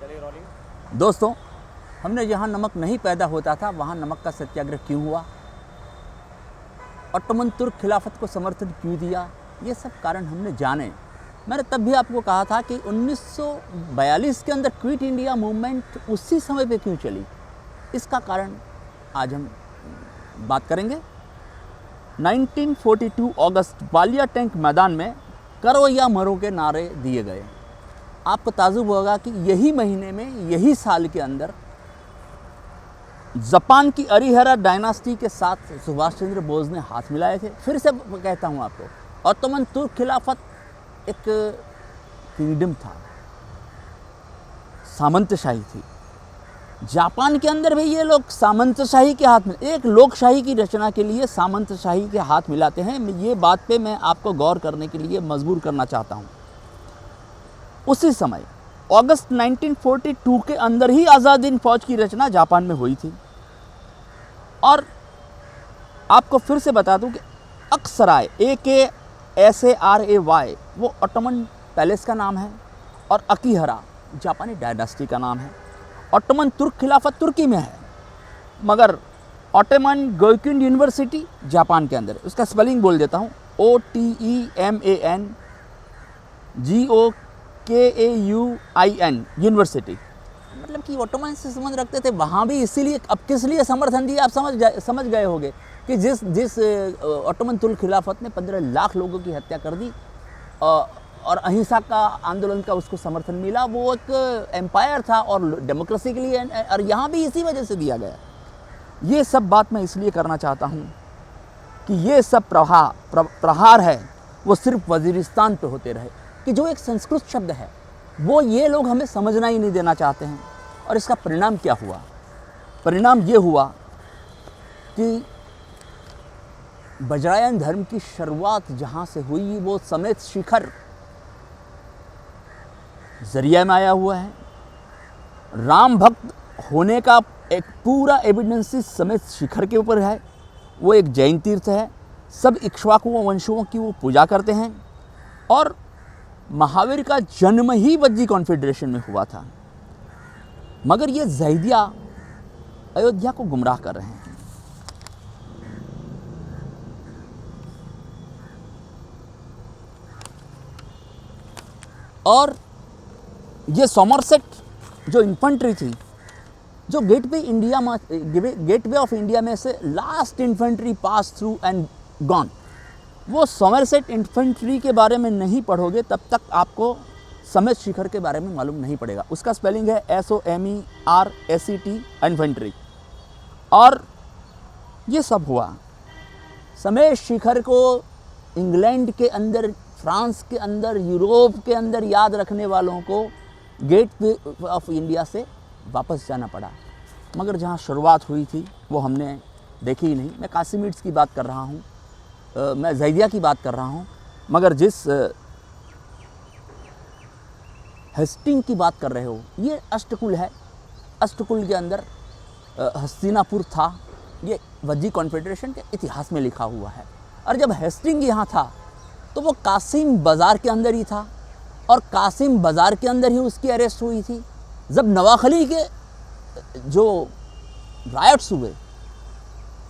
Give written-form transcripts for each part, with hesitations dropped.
दोस्तों, हमने जहाँ नमक नहीं पैदा होता था वहाँ नमक का सत्याग्रह क्यों हुआ, ऑटोमन तुर्क खिलाफत को समर्थन क्यों दिया, ये सब कारण हमने जाने। मैंने तब भी आपको कहा था कि 1942 के अंदर क्विट इंडिया मूवमेंट उसी समय पे क्यों चली, इसका कारण आज हम बात करेंगे। 1942 अगस्त बालिया टैंक मैदान में करो या मरो के नारे दिए गए। आपको ताजुब होगा कि यही महीने में, यही साल के अंदर जापान की अरिहरा डायनास्टी के साथ सुभाष चंद्र बोस ने हाथ मिलाए थे। फिर से कहता हूँ आपको, ऑटोमन तुर्क खिलाफत एक किंगडम था, सामंतशाही थी। जापान के अंदर भी ये लोग सामंतशाही के हाथ में, एक लोकशाही की रचना के लिए सामंतशाही के हाथ मिलाते हैं। ये बात पे मैं आपको गौर करने के लिए मजबूर करना चाहता हूँ। उसी समय अगस्त 1942 के अंदर ही आज़ाद हिंद फौज की रचना जापान में हुई थी। और आपको फिर से बता दूं कि अक्सराय AKSARAY वो ऑटोमन पैलेस का नाम है और अकीहरा जापानी डायनास्टी का नाम है। ऑटोमन तुर्क खिलाफत तुर्की में है, मगर ऑटोमन गोकुइन यूनिवर्सिटी जापान के अंदर है। उसका स्पेलिंग बोल देता हूँ, OTEMAN यूनिवर्सिटी। मतलब कि ऑटोमन से संबंध रखते थे वहाँ भी, इसीलिए अब किस लिए समर्थन दिया आप समझ गए होंगे कि जिस ऑटोमन तुर्क खिलाफत ने 15 लाख लोगों की हत्या कर दी और अहिंसा का आंदोलन का उसको समर्थन मिला, वो एक एम्पायर था और डेमोक्रेसी के लिए, और यहाँ भी इसी वजह से दिया गया। ये सब बात मैं इसलिए करना चाहता हूँ कि ये सब प्रहार है वो सिर्फ वजीरिस्तान पे होते रहे, कि जो एक संस्कृत शब्द है वो ये लोग हमें समझना ही नहीं देना चाहते हैं। और इसका परिणाम क्या हुआ? परिणाम ये हुआ कि बजरायन धर्म की शुरुआत जहाँ से हुई वो समेत शिखर जरिया में आया हुआ है। राम भक्त होने का एक पूरा एविडेंस इस समेत शिखर के ऊपर है। वो एक जैन तीर्थ है, सब इक्ष्वाकु वंशों की वो पूजा करते हैं। और महावीर का जन्म ही वज्जी कॉन्फेडरेशन में हुआ था, मगर ये जैदिया अयोध्या को गुमराह कर रहे हैं। और ये सोमरसेट जो इन्फेंट्री थी, जो गेटवे ऑफ इंडिया में से last infantry pass through and gone, वो सोमरसेट इन्फेंट्री के बारे में नहीं पढ़ोगे तब तक आपको समेत शिखर के बारे में मालूम नहीं पड़ेगा। उसका स्पेलिंग है SOMERSET इन्फेंट्री। और ये सब हुआ। समेत शिखर को इंग्लैंड के अंदर, फ्रांस के अंदर, यूरोप के अंदर याद रखने वालों को गेटवे ऑफ इंडिया से वापस जाना पड़ा, मगर जहाँ शुरुआत हुई थी वो हमने देखी ही नहीं। मैं कासिमिड्स की बात कर रहा हूँ, मैं जैदिया की बात कर रहा हूँ, मगर जिस हेस्टिंग की बात कर रहे हो ये अष्टकुल है। अष्टकुल के अंदर हस्तिनापुर था। ये वज्जी कॉन्फेडरेशन के इतिहास में लिखा हुआ है। और जब हेस्टिंग यहाँ था तो वो कासिम बाज़ार के अंदर ही था, और कासिम बाज़ार के अंदर ही उसकी अरेस्ट हुई थी। जब नवाखली के जो रायट्स हुए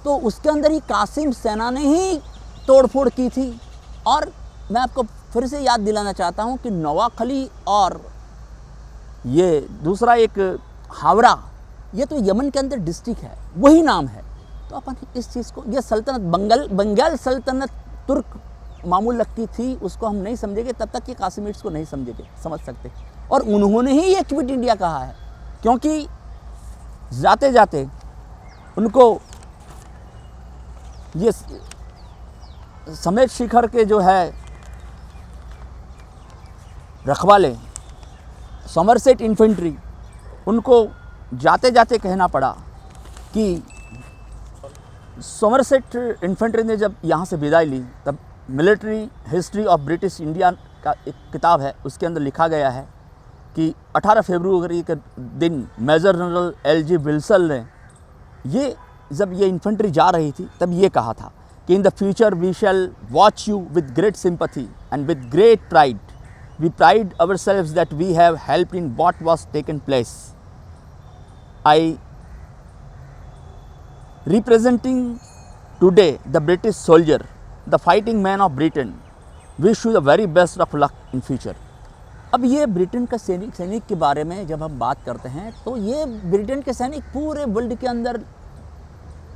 तो उसके अंदर ही कासिम सेना ने ही तोड़फोड़ की थी। और मैं आपको फिर से याद दिलाना चाहता हूँ कि नवाखली और ये दूसरा एक हावड़ा, ये तो यमन के अंदर डिस्ट्रिक्ट है, वही नाम है। तो अपन इस चीज़ को, ये सल्तनत बंगाल सल्तनत तुर्क मामूल लगती थी, उसको हम नहीं समझेंगे तब तक कि कासिमिड्स को नहीं समझ सकते। और उन्होंने ही ये क्विट इंडिया कहा है, क्योंकि जाते जाते उनको ये समेत शिखर के जो है रखवाले, सोमरसेट इन्फेंट्री, उनको जाते जाते कहना पड़ा कि सोमरसेट इन्फेंट्री ने जब यहाँ से विदाई ली तब military history of British India का एक किताब है, उसके अंदर लिखा गया है कि 18 फरवरी के दिन मेजर जनरल LG विल्सन ने ये, जब ये इन्फेंट्री जा रही थी तब ये कहा था कि in the future we shall watch you with great sympathy and with great pride We pride ourselves that we have helped in what was taken place. I, representing today the British soldier, the fighting man of Britain, wish you the very best of luck in future. अब ये Britain का सैनिक के बारे में जब हम बात करते हैं तो ये ब्रिटेन के सैनिक पूरे वर्ल्ड के अंदर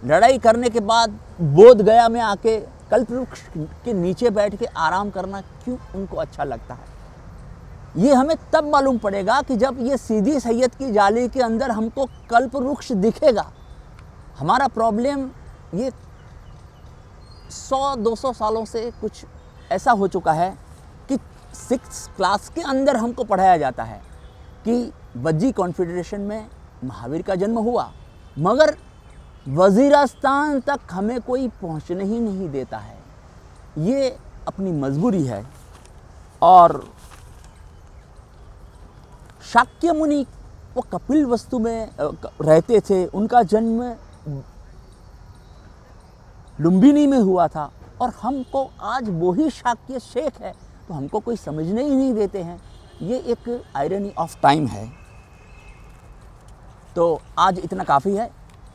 लड़ाई करने के बाद बोध गया में आके कल्पवृक्ष के नीचे बैठ के आराम करना क्यों उनको अच्छा लगता है, ये हमें तब मालूम पड़ेगा कि जब ये सीधी सैयद की जाली के अंदर हमको कल्पवृक्ष दिखेगा। हमारा प्रॉब्लम ये 100-200 सालों से कुछ ऐसा हो चुका है कि 6th क्लास के अंदर हमको पढ़ाया जाता है कि वज्जी कॉन्फेडरेशन में महावीर का जन्म हुआ, मगर वज़ीरिस्तान तक हमें कोई पहुंचने ही नहीं देता है। ये अपनी मजबूरी है। और शाक्य मुनि वो कपिल वस्तु में रहते थे, उनका जन्म लुम्बिनी में हुआ था और हमको आज वही शाक्य शेख है तो हमको कोई समझने ही नहीं देते हैं। ये एक आयरनी ऑफ टाइम है। तो आज इतना काफ़ी है।